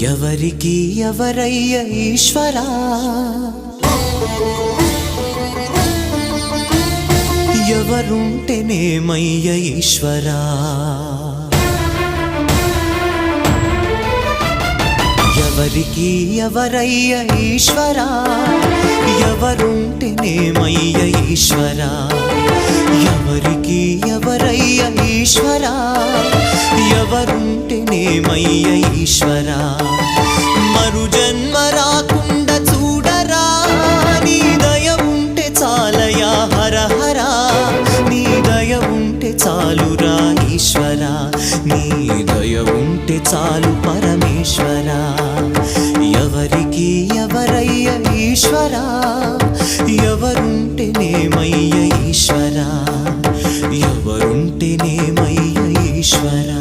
ఎవరికి ఎవరయ్య ఈశ్వరా, ఎవరుంటేనేమయ్య ఈశ్వరా, ఎవరికి ఎవరయ్య ఈశ్వరా, ఎవరుంటేనేమయ్య ఈశ్వరా, ఎవరికి ఎవరయ్య ఈశ్వరా, ఎవరుంటేనేమయ్య ఈశ్వరా. మరు జన్మ రాకుండా చూడరా, నీ దయ ఉంటే చాలయా హర హరా, నీ దయ ఉంటే చాలురా ఈశ్వరా, నీ దయ ఉంటే చాలు పరమేశ్వరా. ఎవరికి ఎవరయ్య ఈశ్వరా, ఎవరుంటేనేమయ్య ఈశ్వరా, ఎవరుంటేనేమయ్య ఈశ్వరా.